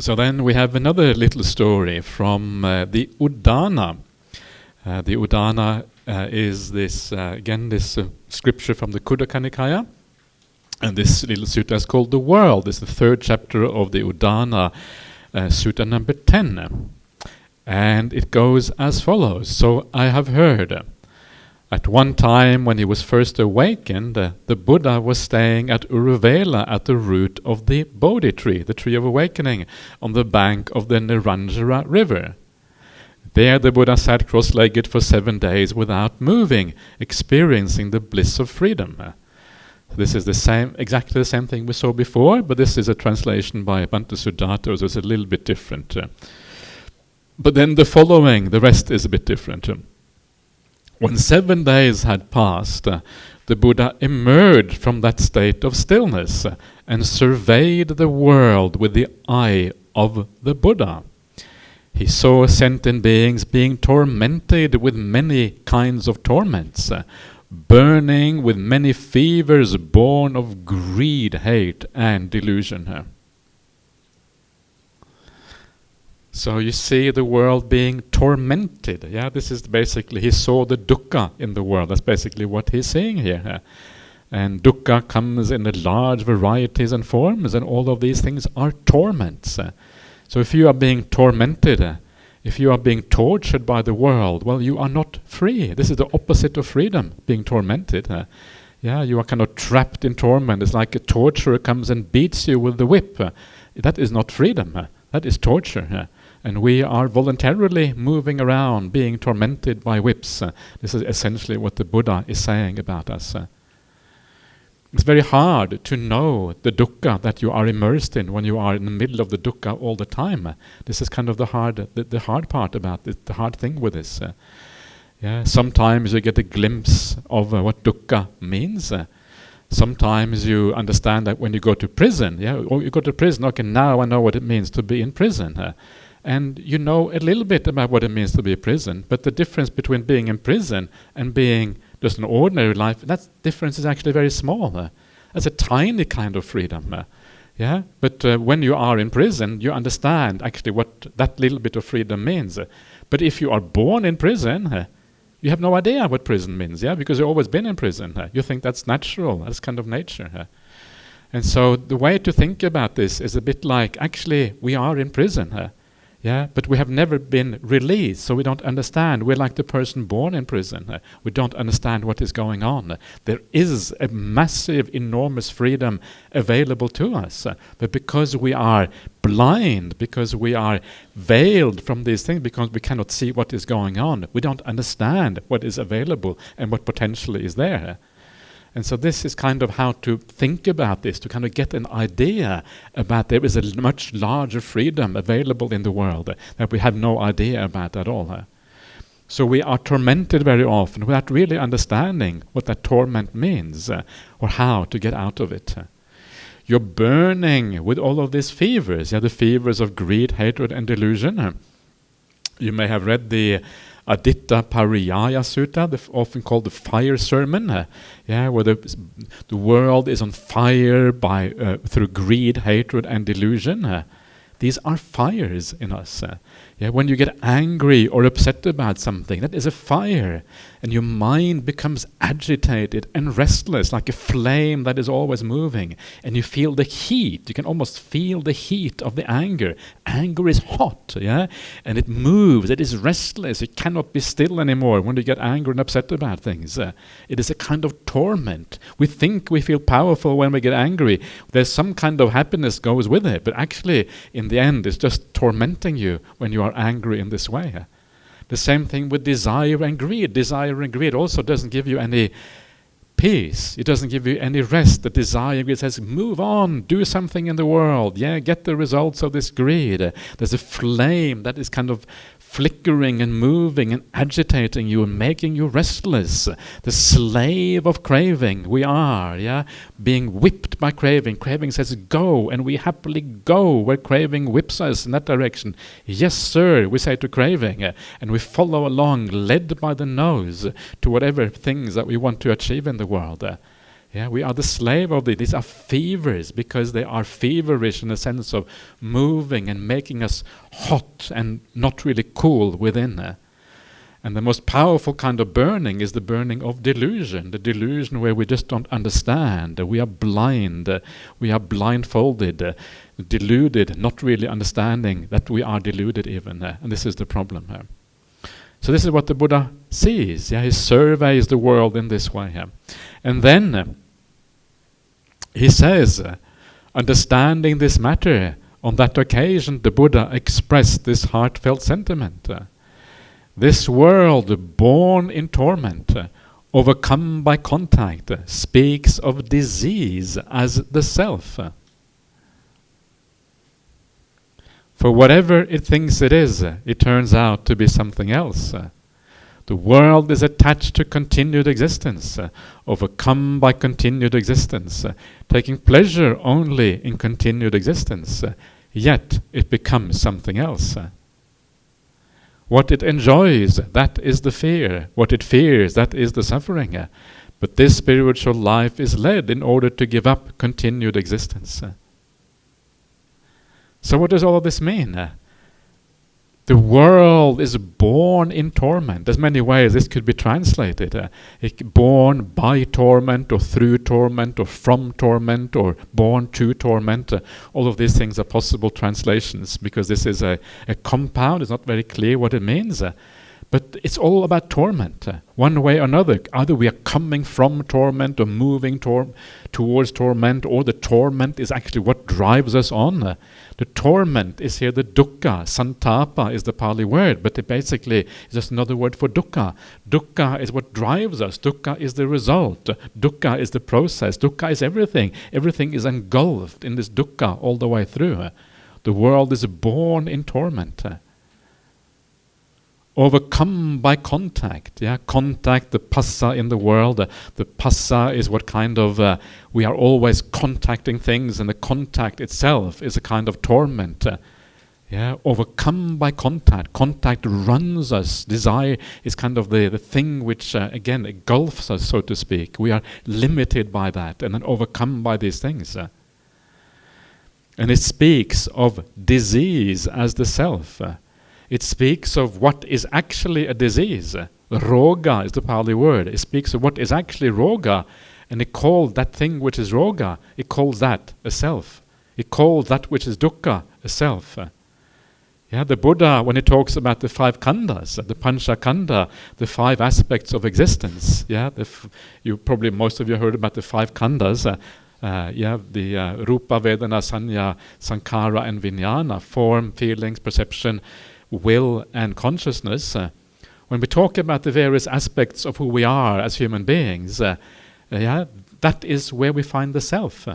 So then we have another little story from the Udana. The Udana is this, again, this scripture from the Khuddaka Nikaya. And this little sutta is called The World. It's the third chapter of the Udana, sutta number 10. And it goes as follows. So I have heard, at one time when he was first awakened, the Buddha was staying at Uruvela at the root of the Bodhi tree, the tree of awakening, on the bank of the Niranjara river. There the Buddha sat cross-legged for 7 days without moving, experiencing the bliss of freedom. This is the same, exactly the same thing we saw before, but this is a translation by Bhante Sudatta, so it's a little bit different. But then the following, the rest is a bit different. When 7 days had passed, the Buddha emerged from that state of stillness and surveyed the world with the eye of the Buddha. He saw sentient beings being tormented with many kinds of torments, burning with many fevers born of greed, hate, and delusion. So you see the world being tormented. Yeah, this is basically, he saw the dukkha in the world. That's basically what he's seeing here. And dukkha comes in a large varieties and forms, and all of these things are torments. So if you are being tormented, if you are being tortured by the world, well, you are not free. This is the opposite of freedom, being tormented. Yeah, you are kind of trapped in torment. It's like a torturer comes and beats you with the whip. That is not freedom. That is torture. And we are voluntarily moving around, being tormented by whips. This is essentially what the Buddha is saying about us. It's very hard to know the dukkha that you are immersed in when you are in the middle of the dukkha all the time. This is kind of the hard part about it, the hard thing with this. Yeah, sometimes you get a glimpse of what dukkha means. Sometimes you understand that when you go to prison, or you go to prison, okay, now I know what it means to be in prison. And you know a little bit about what it means to be in prison, but the difference between being in prison and being just an ordinary life, that difference is actually very small. That's a tiny kind of freedom. But when you are in prison, you understand actually what that little bit of freedom means. But if you are born in prison, you have no idea what prison means, because you've always been in prison. You think that's natural, that's kind of nature. And so the way to think about this is a bit like, actually, we are in prison. But we have never been released, so we don't understand. We're like the person born in prison. We don't understand what is going on. There is a massive, enormous freedom available to us. But because we are blind, because we are veiled from these things, because we cannot see what is going on, we don't understand what is available and what potentially is there. And so this is kind of how to think about this, to kind of get an idea about there is a much larger freedom available in the world that we have no idea about at all. So we are tormented very often without really understanding what that torment means or how to get out of it. You're burning with all of these fevers, the fevers of greed, hatred, and delusion. You may have read the Aditta Pariyaya Sutta, often called the fire sermon, where the world is on fire through greed, hatred, and delusion. These are fires in us. When you get angry or upset about something, that is a fire, and your mind becomes agitated and restless, like a flame that is always moving, and you feel the heat. You can almost feel the heat of the anger. Anger is hot, and it moves. It is restless. It cannot be still anymore when you get angry and upset about things. It is a kind of torment. We think we feel powerful when we get angry. There's some kind of happiness goes with it, but actually, in the end, it's just tormenting you when you are angry in this way. The same thing with desire and greed. Desire and greed also doesn't give you any peace. It doesn't give you any rest. The desire and greed says, move on, do something in the world. Get the results of this greed. There's a flame that is kind of flickering and moving and agitating you and making you restless. The slave of craving we are, being whipped by craving. Craving says go, and we happily go where craving whips us in that direction. Yes, sir, we say to craving, and we follow along, led by the nose, to whatever things that we want to achieve in the world. Yeah, we are the slave of it. These are fevers because they are feverish in the sense of moving and making us hot and not really cool within. And the most powerful kind of burning is the burning of delusion, the delusion where we just don't understand. We are blind, we are blindfolded, deluded, not really understanding that we are deluded even. And this is the problem here. So this is what the Buddha sees. He surveys the world in this way. And then he says, understanding this matter, on that occasion the Buddha expressed this heartfelt sentiment. This world born in torment, overcome by contact, speaks of disease as the self. For whatever it thinks it is, it turns out to be something else. The world is attached to continued existence, overcome by continued existence, taking pleasure only in continued existence, yet it becomes something else. What it enjoys, that is the fear. What it fears, that is the suffering. But this spiritual life is led in order to give up continued existence. So what does all of this mean? The world is born in torment. There's many ways this could be translated. Born by torment, or through torment, or from torment, or born to torment. All of these things are possible translations because this is a compound. It's not very clear what it means. But it's all about torment, one way or another. Either we are coming from torment or moving towards torment, or the torment is actually what drives us on. The torment is here the dukkha. Santapa is the Pali word, but it basically is just another word for dukkha. Dukkha is what drives us. Dukkha is the result. Dukkha is the process. Dukkha is everything. Everything is engulfed in this dukkha all the way through. The world is born in torment. Overcome by contact. Contact, the passa in the world. The passa is what kind of we are always contacting things, and the contact itself is a kind of torment. Overcome by contact. Contact runs us. Desire is kind of the thing which again engulfs us, so to speak. We are limited by that, and then overcome by these things. And it speaks of disease as the self. It speaks of what is actually a disease. Roga is the Pali word. It speaks of what is actually roga, and it called that thing which is roga, it calls that a self. It calls that which is dukkha a self. The Buddha, when he talks about the 5 khandhas, the pancha khandha, the 5 aspects of existence, you probably, most of you heard about the 5 khandhas, the rupa, vedana, sanya, sankhara, and vijnana, form, feelings, perception, will and consciousness. When we talk about the various aspects of who we are as human beings, that is where we find the self.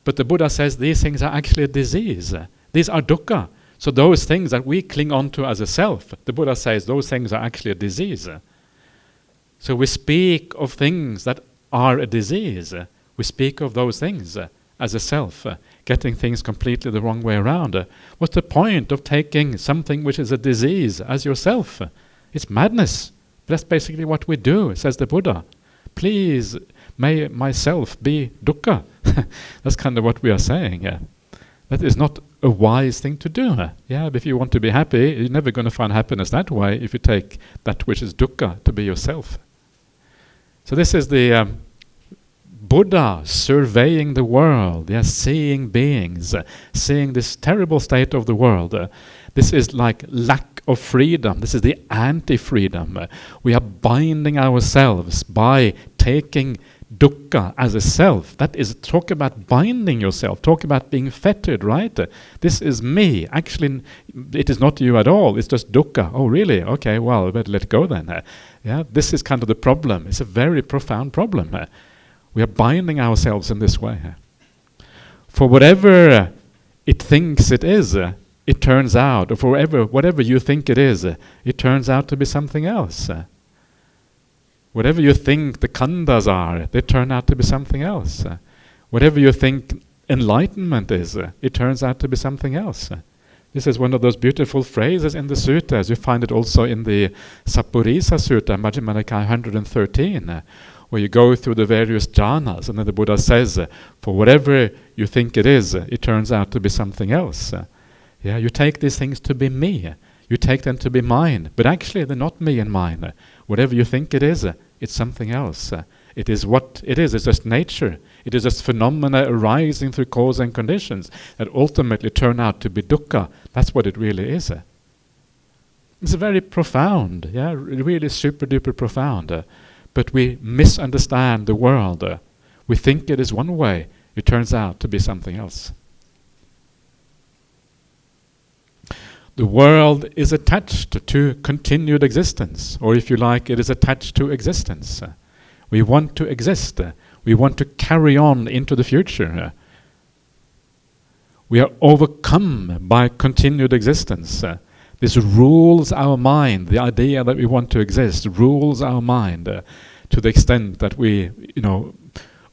But the Buddha says these things are actually a disease. These are dukkha. So those things that we cling on to as a self, the Buddha says those things are actually a disease. So we speak of things that are a disease. We speak of those things as a self, getting things completely the wrong way around. What's the point of taking something which is a disease as yourself? It's madness. That's basically what we do, says the Buddha. Please, may myself be dukkha. That's kind of what we are saying. That is not a wise thing to do. If you want to be happy, you're never going to find happiness that way if you take that which is dukkha to be yourself. So this is the Buddha surveying the world, seeing beings, seeing this terrible state of the world. This is like lack of freedom. This is the anti-freedom. We are binding ourselves by taking dukkha as a self. That is, talk about binding yourself, talk about being fettered, right? This is me. Actually, it is not you at all. It's just dukkha. Oh, really? Okay, well, I better let go then. This is kind of the problem. It's a very profound problem. We are binding ourselves in this way. For whatever it thinks it is, it turns out, or for whatever you think it is, it turns out to be something else. Whatever you think the khandhas are, they turn out to be something else. Whatever you think enlightenment is, it turns out to be something else. This is one of those beautiful phrases in the suttas. You find it also in the Sappurisa Sutta, Majjhima Nikaya 113, where you go through the various jhanas, and then the Buddha says, for whatever you think it is, it turns out to be something else. You take these things to be me. You take them to be mine, but actually they're not me and mine. Whatever you think it is, it's something else. It is what it is. It's just nature. It is just phenomena arising through cause and conditions that ultimately turn out to be dukkha. That's what it really is. It's very profound, really super duper profound. But we misunderstand the world. We think it is one way. It turns out to be something else. The world is attached to continued existence, or if you like, it is attached to existence. We want to exist. We want to carry on into the future. We are overcome by continued existence. This rules our mind. The idea that we want to exist rules our mind to the extent that we,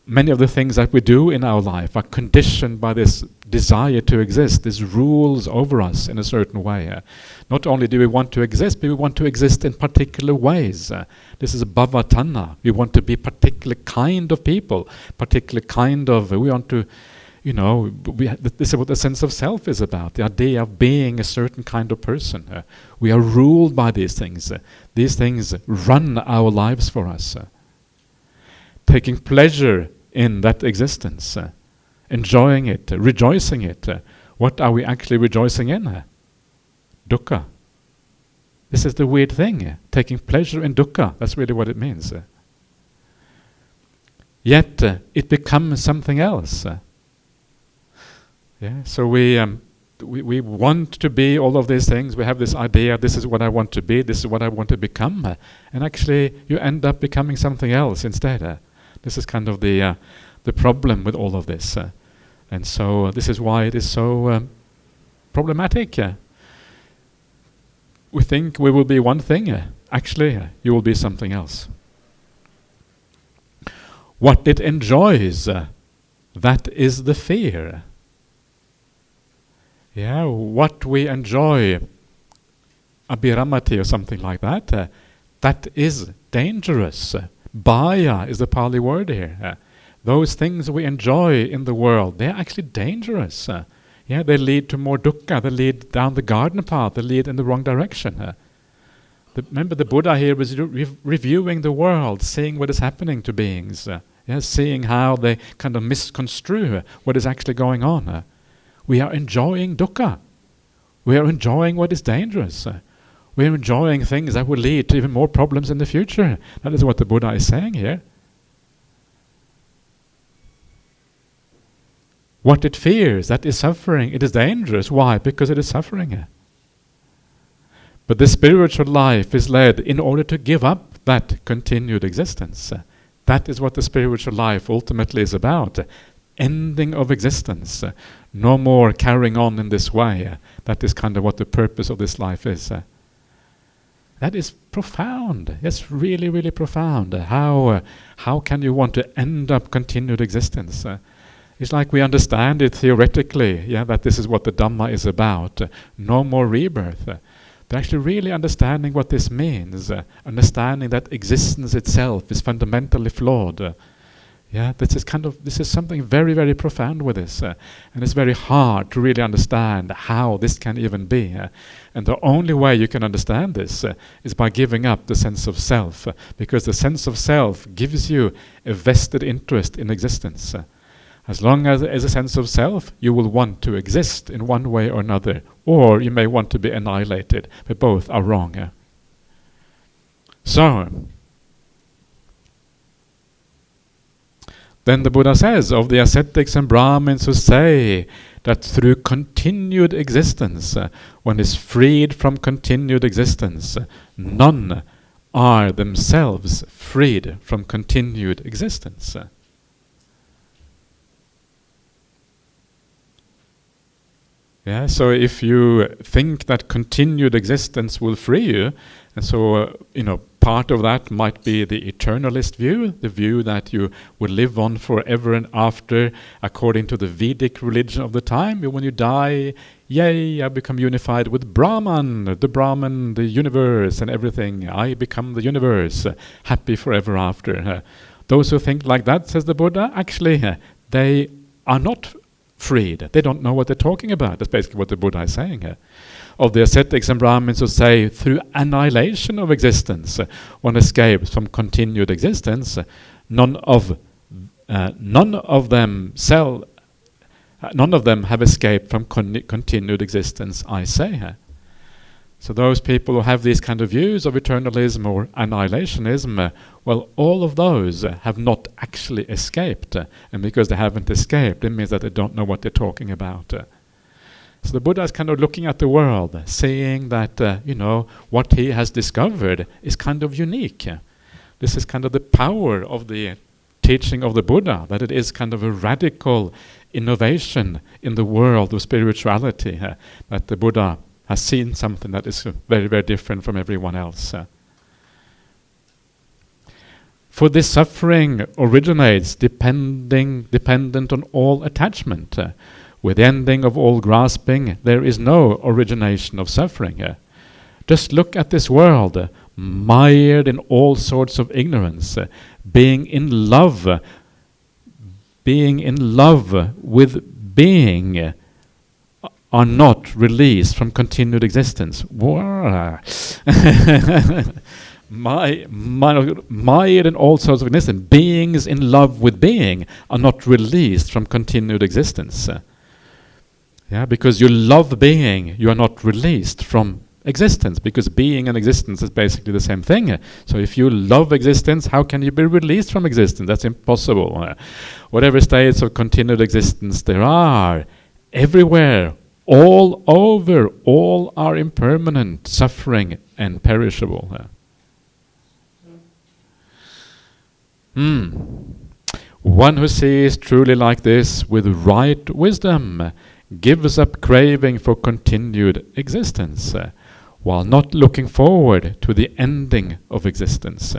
many of the things that we do in our life are conditioned by this desire to exist. This rules over us in a certain way. Not only do we want to exist, but we want to exist in particular ways. This is a bhavatana. We want to be particular kind of people, particular kind of, we want to, this is what the sense of self is about, the idea of being a certain kind of person. We are ruled by these things. These things run our lives for us. Taking pleasure in that existence, enjoying it, rejoicing it. What are we actually rejoicing in? Dukkha. This is the weird thing. Taking pleasure in dukkha, that's really what it means. Yet it becomes something else. So we want to be all of these things. We have this idea, this is what I want to be, this is what I want to become. And actually you end up becoming something else instead. This is kind of the problem with all of this. And so this is why it is so problematic. We think we will be one thing. Actually, you will be something else. What it enjoys, that is the fear. What we enjoy, abhiramati or something like that, that is dangerous. Bhaya is the Pali word here. Those things we enjoy in the world, they're actually dangerous. They lead to more dukkha, they lead down the garden path, they lead in the wrong direction. Remember the Buddha here was reviewing the world, seeing what is happening to beings, seeing how they kind of misconstrue what is actually going on. We are enjoying dukkha. We are enjoying what is dangerous. We are enjoying things that will lead to even more problems in the future. That is what the Buddha is saying here. What it fears, that is suffering, it is dangerous. Why? Because it is suffering. But the spiritual life is led in order to give up that continued existence. That is what the spiritual life ultimately is about. Ending of existence. No more carrying on in this way. That is kind of what the purpose of this life is. That is profound. It's really, really profound. How can you want to end up continued existence? It's like we understand it theoretically, that this is what the Dhamma is about. No more rebirth. But actually really understanding what this means, understanding that existence itself is fundamentally flawed. This is something very, very profound with this. And it's very hard to really understand how this can even be. And the only way you can understand this is by giving up the sense of self. Because the sense of self gives you a vested interest in existence. As long as there is a sense of self, you will want to exist in one way or another. Or you may want to be annihilated. But both are wrong. So, then the Buddha says of the ascetics and Brahmins who say that through continued existence, one is freed from continued existence. None are themselves freed from continued existence. So if you think that continued existence will free you, and so, part of that might be the eternalist view, the view that you will live on forever and after, according to the Vedic religion of the time. When you die, yay, I become unified with Brahman, the universe and everything. I become the universe, happy forever after. Those who think like that, says the Buddha, actually they are not freed. They don't know what they're talking about. That's basically what the Buddha is saying here. Of the ascetics and Brahmins who say through annihilation of existence one escapes from continued existence, none of them have escaped from continued existence, I say. So those people who have these kind of views of eternalism or annihilationism, well, all of those have not actually escaped. And because they haven't escaped, it means that they don't know what they're talking about. So the Buddha is kind of looking at the world, saying that, what he has discovered is kind of unique. This is kind of the power of the teaching of the Buddha, that it is kind of a radical innovation in the world of spirituality, that the Buddha has seen something that is very, very different from everyone else. For this suffering originates dependent on all attachment. With the ending of all grasping, there is no origination of suffering. Just look at this world, mired in all sorts of ignorance, being in love with being, are not released from continued existence. Mired in all sorts of existence, beings in love with being are not released from continued existence. Because you love being, you are not released from existence, because being and existence is basically the same thing. So if you love existence, how can you be released from existence? That's impossible. Whatever states of continued existence there are, everywhere, all over, all are impermanent, suffering, and perishable. One who sees truly like this with right wisdom gives up craving for continued existence, while not looking forward to the ending of existence.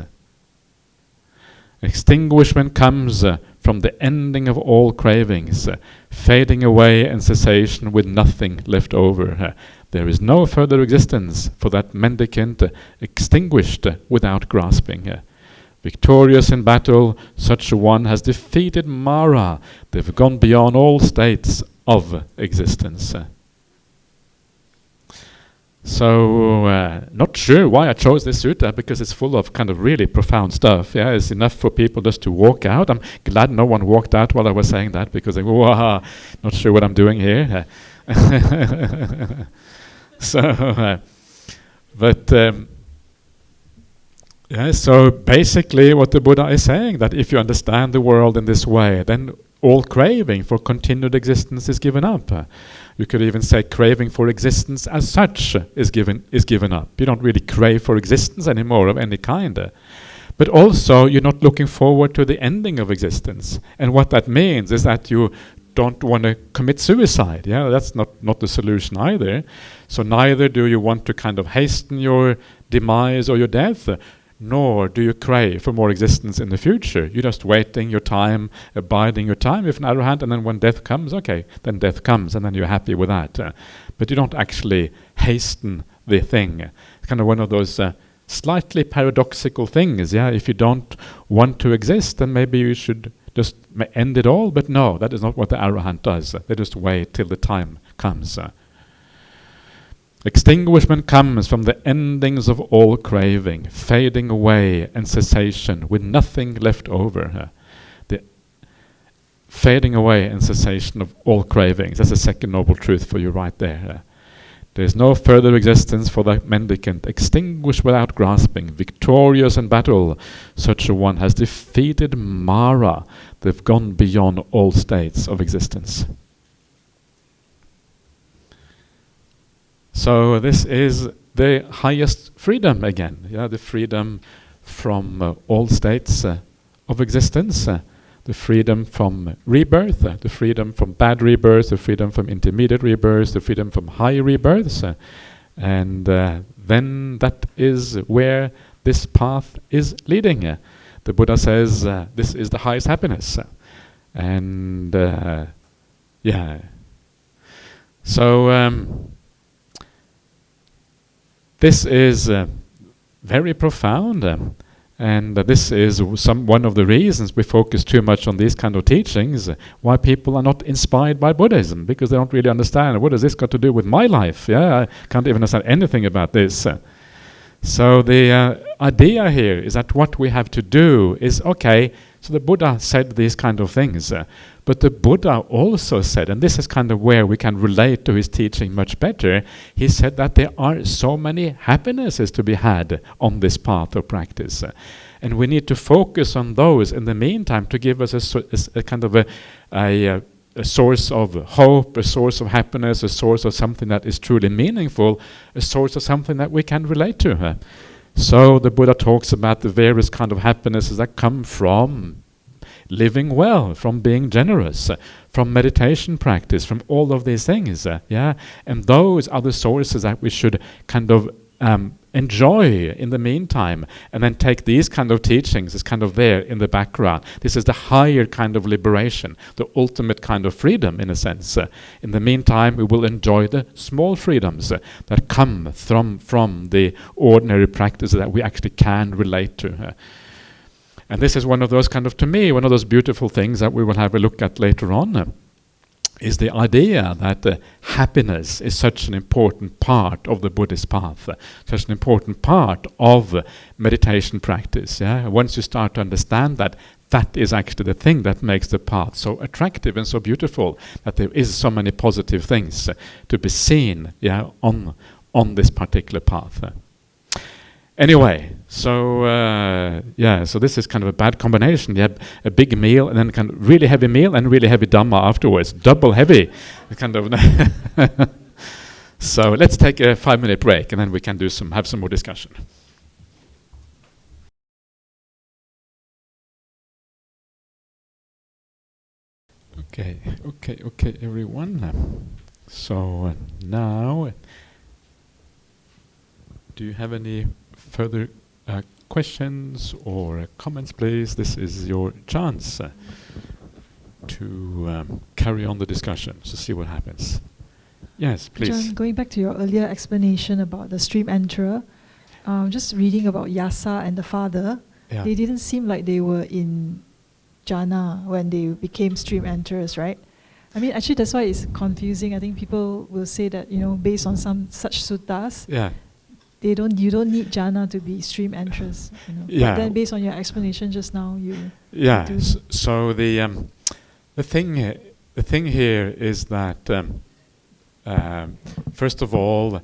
Extinguishment comes from the ending of all cravings, fading away and cessation with nothing left over. There is no further existence for that mendicant extinguished without grasping. Victorious in battle, such a one has defeated Mara. They've gone beyond all states of existence. So, not sure why I chose this sutta, because it's full of kind of really profound stuff. It's enough for people just to walk out. I'm glad no one walked out while I was saying that, because they go, not sure what I'm doing here. So basically what the Buddha is saying, that if you understand the world in this way, then all craving for continued existence is given up. You could even say craving for existence as such is given up. You don't really crave for existence anymore of any kind. But also you're not looking forward to the ending of existence. And what that means is that you don't want to commit suicide. That's not the solution either. So neither do you want to kind of hasten your demise or your death, nor do you crave for more existence in the future. You're just waiting your time, abiding your time with an arahant, and then when death comes, okay, then death comes, and then you're happy with that. But you don't actually hasten the thing. It's kind of one of those slightly paradoxical things. If you don't want to exist, then maybe you should just end it all. But no, that is not what the arahant does. They just wait till the time comes. Extinguishment comes from the endings of all craving, fading away and cessation with nothing left over. The fading away and cessation of all cravings. That's the second noble truth for you right there. There is no further existence for the mendicant, extinguished without grasping, victorious in battle. Such a one has defeated Mara. They've gone beyond all states of existence. So this is the highest freedom again, the freedom from all states of existence, the freedom from rebirth, the freedom from bad rebirth, the freedom from intermediate rebirth, the freedom from high rebirths, and then that is where this path is leading. The Buddha says this is the highest happiness, and so. This is very profound, And this is one of the reasons we focus too much on these kind of teachings, why people are not inspired by Buddhism, because they don't really understand, what has this got to do with my life? Yeah, I can't even understand anything about this. So the idea here is that what we have to do is, okay, so the Buddha said these kind of things, but the Buddha also said, and this is kind of where we can relate to his teaching much better, he said that there are so many happinesses to be had on this path of practice. And we need to focus on those in the meantime to give us a kind of a source of hope, a source of happiness, a source of something that is truly meaningful, a source of something that we can relate to. So the Buddha talks about the various kind of happinesses that come from living well, from being generous, from meditation practice, from all of these things. And those are the sources that we should kind of enjoy in the meantime, and then take these kind of teachings as kind of there in the background. This is the higher kind of liberation, the ultimate kind of freedom in a sense. In the meantime, we will enjoy the small freedoms that come from the ordinary practices that we actually can relate to. And this is one of those kind of, to me, one of those beautiful things that we will have a look at later on, is the idea that happiness is such an important part of the Buddhist path, such an important part of meditation practice. Once you start to understand that, that is actually the thing that makes the path so attractive and so beautiful, that there is so many positive things to be seen on this particular path. Anyway, so so this is kind of a bad combination. You have a big meal and then kind of really heavy meal and really heavy Dhamma afterwards, double heavy. Kind of. So let's take a 5-minute break and then we can have some more discussion. Okay, everyone. So now, do you have any further questions or comments, please? This is your chance to carry on the discussion, so see what happens. Yes, please. John, going back to your earlier explanation about the stream enterer, just reading about Yasa and the father, they didn't seem like they were in jhana when they became stream enterers, right? I mean, actually, that's why it's confusing. I think people will say that, based on some such suttas, you don't need jhana to be stream enterers. But then, based on your explanation just now, you do. So the thing here is that first of all,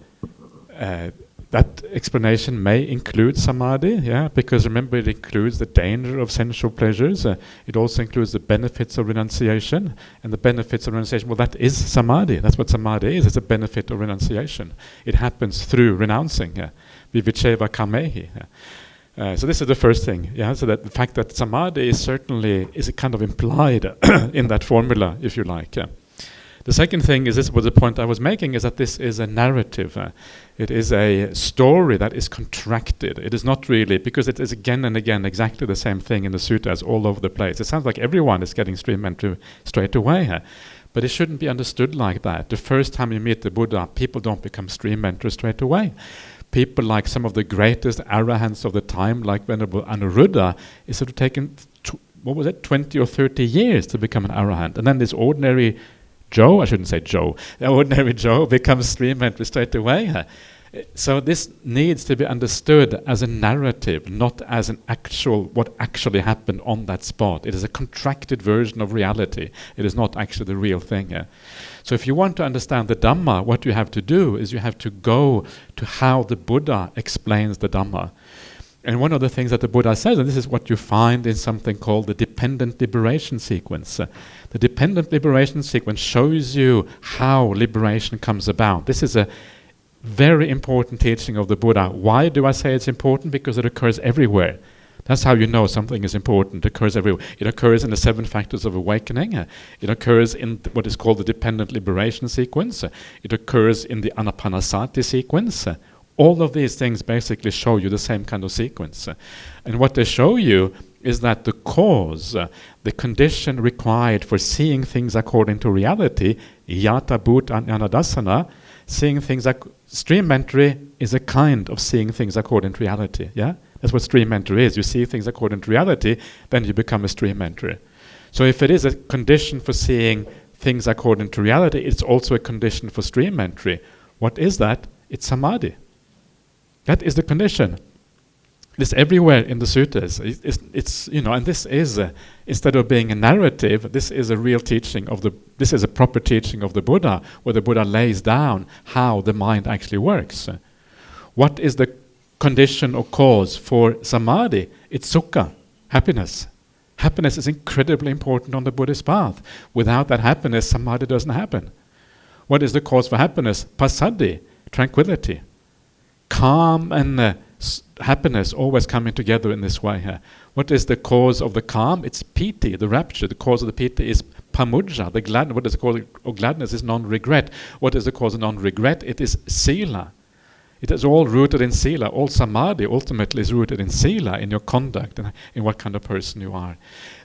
that explanation may include samadhi, because remember, it includes the danger of sensual pleasures. It also includes the benefits of renunciation, and the benefits of renunciation. Well, that is samadhi. That's what samadhi is. It's a benefit of renunciation. It happens through renouncing. Vivicheva kamehi. So this is the first thing. So that the fact that samadhi is a kind of implied in that formula, if you like. The second thing is, this was the point I was making, is that this is a narrative. It is a story that is contracted. It is not really, because it is again and again exactly the same thing in the suttas all over the place. It sounds like everyone is getting stream entry straight away. But it shouldn't be understood like that. The first time you meet the Buddha, people don't become stream enters straight away. People like some of the greatest arahants of the time, like Venerable Anuruddha, is sort of taken, 20 or 30 years to become an arahant. And then this ordinary Joe, I shouldn't say Joe, the ordinary Joe becomes stream entry straight away. So this needs to be understood as a narrative, not as what actually happened on that spot. It is a contracted version of reality. It is not actually the real thing. So if you want to understand the Dhamma, what you have to do is you have to go to how the Buddha explains the Dhamma. And one of the things that the Buddha says, and this is what you find in something called the dependent liberation sequence. The dependent liberation sequence shows you how liberation comes about. This is a very important teaching of the Buddha. Why do I say it's important? Because it occurs everywhere. That's how you know something is important. It occurs everywhere. It occurs in the 7 factors of awakening. It occurs in what is called the dependent liberation sequence. It occurs in the anapanasati sequence. All of these things basically show you the same kind of sequence. And what they show you is that the cause, the condition required for seeing things according to reality, yata bhuta anadasana, seeing things stream entry is a kind of seeing things according to reality. That's what stream entry is. You see things according to reality, then you become a stream entry. So if it is a condition for seeing things according to reality, it's also a condition for stream entry. What is that? It's samadhi. That is the condition. It's everywhere in the suttas. It's and this is instead of being a narrative, this is a real teaching this is a proper teaching of the Buddha, where the Buddha lays down how the mind actually works. What is the condition or cause for samadhi? It's sukha, happiness. Happiness is incredibly important on the Buddhist path. Without that happiness, samadhi doesn't happen. What is the cause for happiness? Passaddhi, tranquility. Calm and happiness always coming together in this way. What is the cause of the calm? It's piti, the rapture. The cause of the piti is pamudja, the gladness. What is the cause of gladness? Is non-regret. What is the cause of non-regret? It is sila. It is all rooted in sila. All samadhi ultimately is rooted in sila, in your conduct, and in what kind of person you are.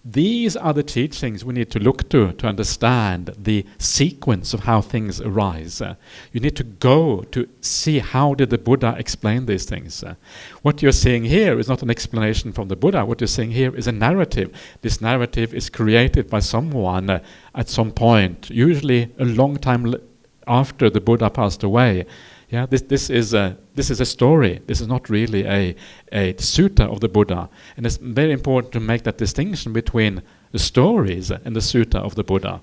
These are the teachings we need to look to understand the sequence of how things arise. You need to go to see how did the Buddha explain these things. What you're seeing here is not an explanation from the Buddha. What you're seeing here is a narrative. This narrative is created by someone at some point, usually a long time after the Buddha passed away. Yeah, this is a story. This is not really a sutta of the Buddha, and it's very important to make that distinction between the stories and the sutta of the Buddha.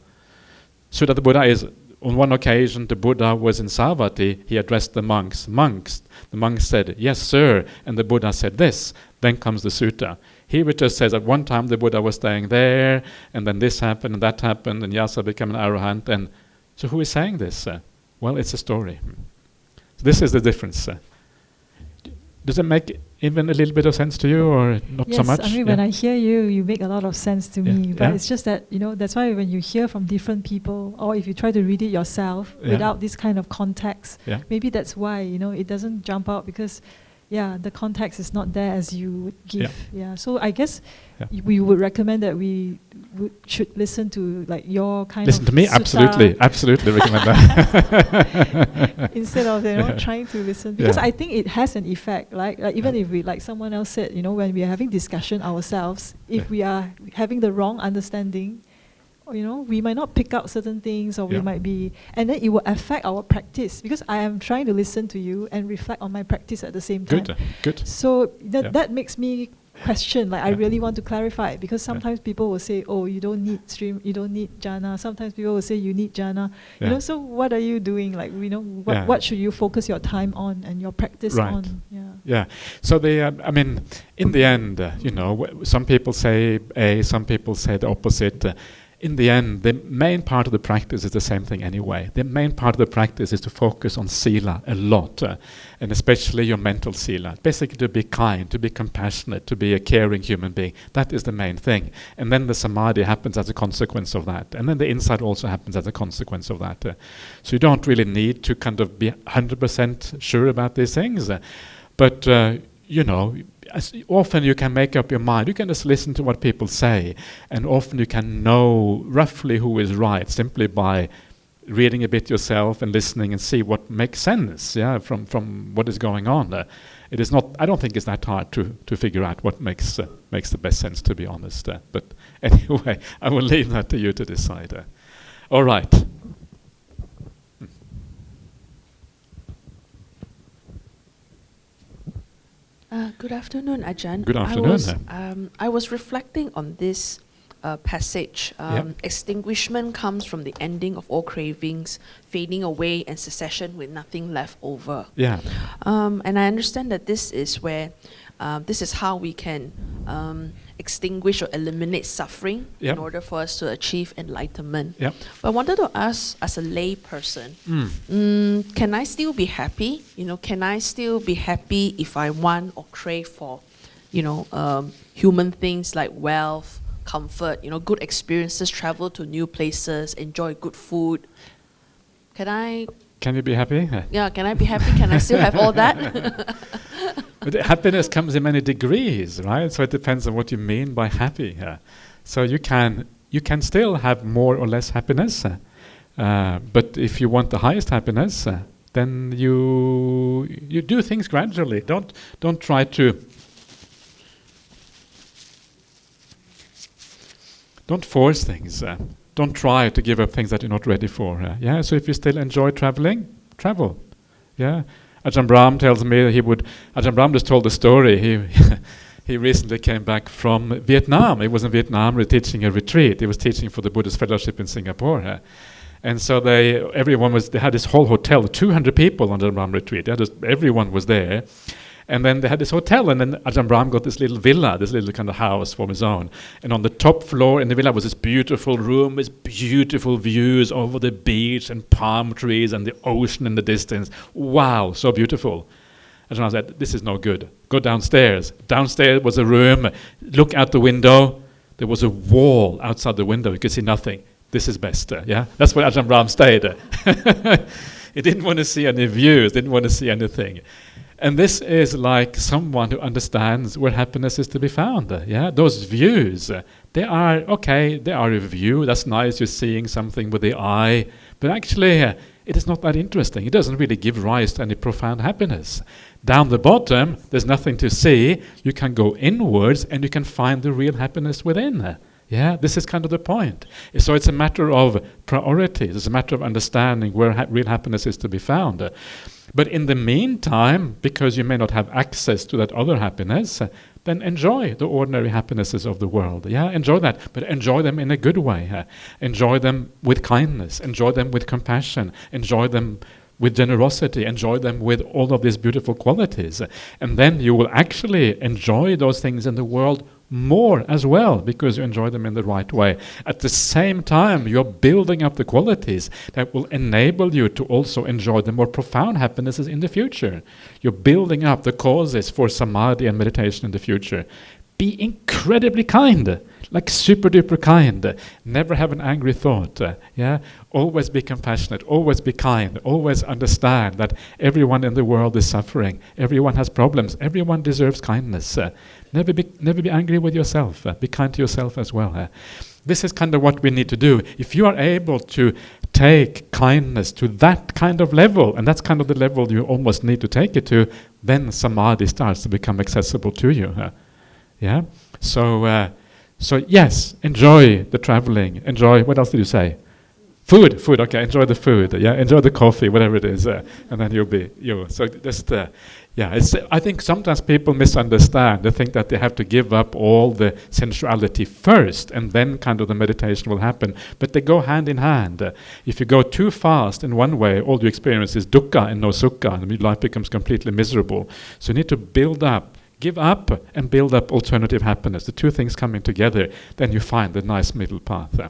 Sutta of the Buddha is, on one occasion, the Buddha was in Savatthi. He addressed the monks. The monks said, "Yes, sir," and the Buddha said this. Then comes the sutta. Here it just says at one time the Buddha was staying there, and then this happened and that happened, and Yasa became an arahant. And so, who is saying this? Well, it's a story. So this is the difference. Does it make even a little bit of sense to you, or not so much? Yes, I mean, when I hear you, you make a lot of sense to me. But it's just that, that's why when you hear from different people, or if you try to read it yourself without this kind of context, maybe that's why, it doesn't jump out, because the context is not there as you would give. So I guess we would recommend that we should listen to your kind listen of to me, sutta. absolutely recommend that. Instead of trying to listen, because I think it has an effect. Even if we, like someone else said, when we are having discussion ourselves, if we are having the wrong understanding, we might not pick out certain things, or we might be, and then it will affect our practice, because I am trying to listen to you and reflect on my practice at the same time. Good. So that makes me question, I really want to clarify, because sometimes people will say, oh, you don't need stream, you don't need jhana. Sometimes people will say you need jhana. So what are you doing? What should you focus your time on and your practice on? So in the end, some people say A, some people say the opposite. In the end, the main part of the practice is the same thing anyway. The main part of the practice is to focus on sila a lot, and especially your mental sila. Basically to be kind, to be compassionate, to be a caring human being. That is the main thing. And then the samadhi happens as a consequence of that. And then the insight also happens as a consequence of that. So you don't really need to kind of be 100% sure about these things. But, as often you can make up your mind. You can just listen to what people say, and often you can know roughly who is right simply by reading a bit yourself and listening and see what makes sense from what is going on. It is not. I don't think it's that hard to figure out what makes the best sense, to be honest. But anyway, I will leave that to you to decide. All right. Good afternoon, Ajahn. Good afternoon. I was reflecting on this passage. Extinguishment comes from the ending of all cravings, fading away, and cessation with nothing left over. And I understand that this is where, this is how we can extinguish or eliminate suffering in order for us to achieve enlightenment. But I wanted to ask, as a lay person, can I still be happy? Can I still be happy if I want or crave for, human things like wealth, comfort, good experiences, travel to new places, enjoy good food? Can you be happy? Can I be happy? Can I still have all that? But happiness comes in many degrees, right? So it depends on what you mean by happy. So you can still have more or less happiness, but if you want the highest happiness, then you do things gradually. Don't try to Don't force things. Don't try to give up things that you're not ready for. Yeah. So if you still enjoy traveling, travel. Yeah. Ajahn Brahm tells me that Ajahn Brahm just told a story. He recently came back from Vietnam. He was in Vietnam teaching a retreat. He was teaching for the Buddhist Fellowship in Singapore. And so they had this whole hotel, 200 people on the Ajahn Brahm retreat. Everyone was there. And then they had this hotel, and then Ajahn Brahm got this little villa, this little kind of house for his own. And on the top floor in the villa was this beautiful room with beautiful views over the beach and palm trees and the ocean in the distance. Wow, so beautiful. Ajahn Brahm said, this is no good. Go downstairs. Downstairs was a room. Look out the window. There was a wall outside the window. You could see nothing. This is best. Yeah, that's where Ajahn Brahm stayed. He didn't want to see any views, didn't want to see anything. And this is like someone who understands where happiness is to be found. Yeah, those views, they are a view. That's nice. You're seeing something with the eye, but actually, it is not that interesting. It doesn't really give rise to any profound happiness. Down the bottom, there's nothing to see. You can go inwards, and you can find the real happiness within. Yeah, this is kind of the point. So it's a matter of priorities. It's a matter of understanding where real happiness is to be found. But in the meantime, because you may not have access to that other happiness, then enjoy the ordinary happinesses of the world. Yeah, enjoy that, but enjoy them in a good way. Enjoy them with kindness. Enjoy them with compassion. Enjoy them with generosity. Enjoy them with all of these beautiful qualities. And then you will actually enjoy those things in the world more as well, because you enjoy them in the right way. At the same time, you're building up the qualities that will enable you to also enjoy the more profound happinesses in the future. You're building up the causes for samadhi and meditation in the future. Be incredibly kind, like super duper kind. Never have an angry thought. Yeah, always be compassionate. Always be kind. Always understand that everyone in the world is suffering. Everyone has problems. Everyone deserves kindness. Never be angry with yourself. Be kind to yourself as well. This is kind of what we need to do. If you are able to take kindness to that kind of level, and that's kind of the level you almost need to take it to, then samadhi starts to become accessible to you. Yeah. So yes, enjoy the traveling. Enjoy. What else did you say? Food. Okay, enjoy the food. Yeah, enjoy the coffee, whatever it is, and then you'll be you. So just I think sometimes people misunderstand. They think that they have to give up all the sensuality first, and then kind of the meditation will happen. But they go hand in hand. If you go too fast in one way, all you experience is dukkha and no sukha, and your life becomes completely miserable. So you need to build up. Give up and build up alternative happiness. The two things coming together, then you find the nice middle path.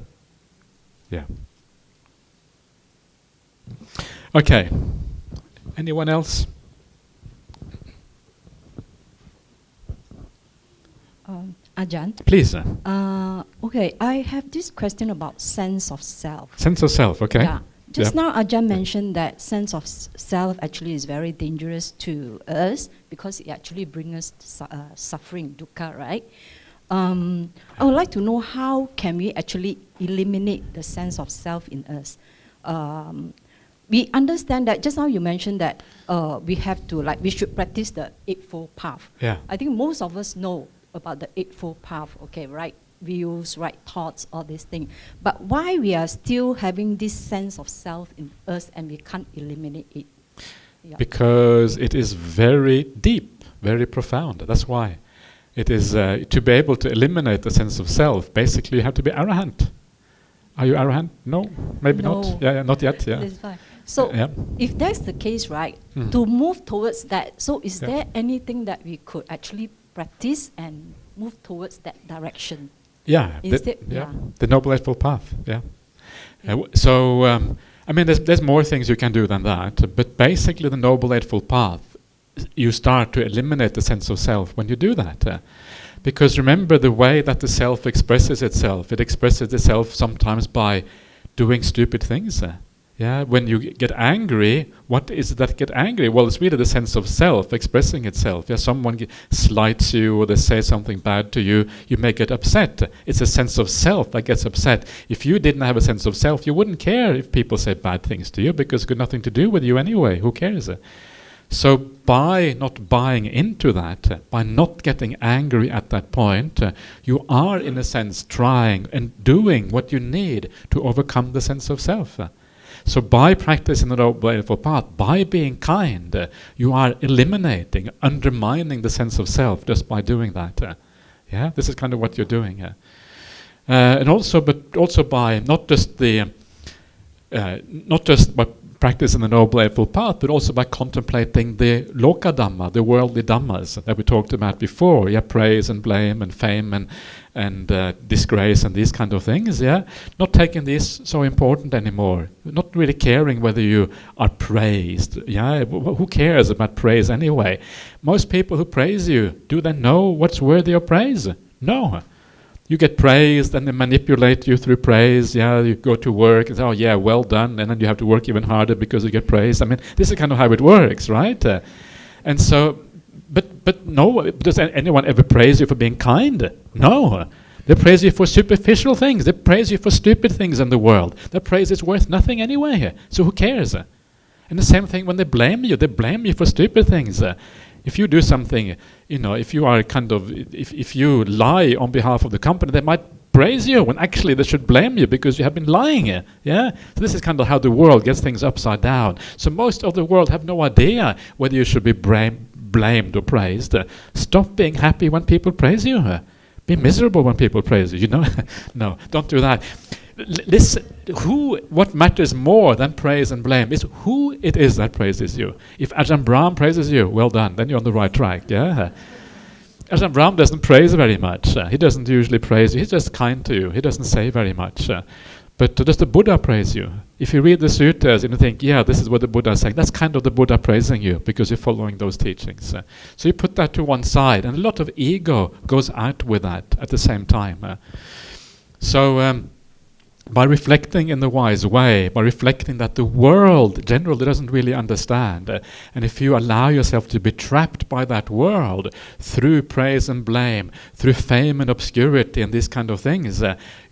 Yeah. Okay. Anyone else? Ajahn. Please. Okay, I have this question about sense of self. Sense of self, okay. Yeah. Just now, Ajahn mentioned that sense of self actually is very dangerous to us because it actually brings us suffering, dukkha, right? I would like to know how can we actually eliminate the sense of self in us. We understand that just now you mentioned that we have to we should practice the Eightfold Path. Yeah. I think most of us know about the Eightfold Path. Okay, right views, right thoughts, all these things. But why we are still having this sense of self in us and we can't eliminate it? Yeah. Because it is very deep, very profound. That's why. It is to be able to eliminate the sense of self. Basically, you have to be arahant. Are you arahant? No, maybe no. not. Yeah, not yet. Yeah. That's fine. So, if that's the case, right, to move towards that. So, is there anything that we could actually practice and move towards that direction? Yeah. The Noble Eightfold Path. Yeah. So, I mean, there's more things you can do than that. But basically, the Noble Eightfold Path, you start to eliminate the sense of self when you do that. Because remember, the way that the self expresses itself, it expresses itself sometimes by doing stupid things. Yeah, when you get angry, what is it that get angry? Well, it's really the sense of self expressing itself. Yeah, someone slights you or they say something bad to you, you may get upset. It's a sense of self that gets upset. If you didn't have a sense of self, you wouldn't care if people say bad things to you because it's got nothing to do with you anyway. Who cares? So by not buying into that, by not getting angry at that point, you are in a sense trying and doing what you need to overcome the sense of self. So by practicing the Noble Eightfold Path, by being kind, you are eliminating, undermining the sense of self just by doing that. Yeah, this is kind of what you're doing. And also by not just by practicing the Noble Eightfold Path, but also by contemplating the Loka Dhamma, the worldly Dhammas that we talked about before. Yeah, praise and blame and fame and disgrace and these kind of things. Yeah, not taking these so important anymore. Not really caring whether you are praised. Yeah, who cares about praise anyway? Most people who praise you, do they know what's worthy of praise? No. You get praised and they manipulate you through praise. Yeah, you go to work and say, oh yeah, well done, and then you have to work even harder because you get praised. I mean, this is kind of how it works, right? And so, but no, does anyone ever praise you for being kind? No. They praise you for superficial things. They praise you for stupid things in the world. Their praise is worth nothing anyway. So who cares? And the same thing when they blame you for stupid things. If you do something, if you are if you lie on behalf of the company, they might praise you when actually they should blame you because you have been lying. Yeah. So this is kind of how the world gets things upside down. So most of the world have no idea whether you should be blamed or praised. Stop being happy when people praise you. Be miserable when people praise you. No, don't do that. Listen, what matters more than praise and blame is who it is that praises you. If Ajahn Brahm praises you, well done, then you're on the right track. Yeah. Ajahn Brahm doesn't praise very much. He doesn't usually praise you. He's just kind to you. He doesn't say very much. But does the Buddha praise you? If you read the suttas and you think, yeah, this is what the Buddha is saying, that's kind of the Buddha praising you because you're following those teachings. So you put that to one side, and a lot of ego goes out with that at the same time. By reflecting in the wise way, by reflecting that the world generally doesn't really understand, and if you allow yourself to be trapped by that world through praise and blame, through fame and obscurity and these kind of things,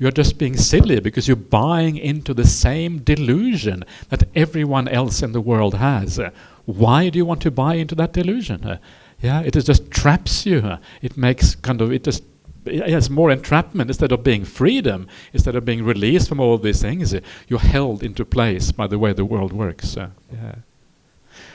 you're just being silly because you're buying into the same delusion that everyone else in the world has. Why do you want to buy into that delusion? It just traps you. It's more entrapment instead of being freedom, instead of being released from all these things. You're held into place by the way the world works.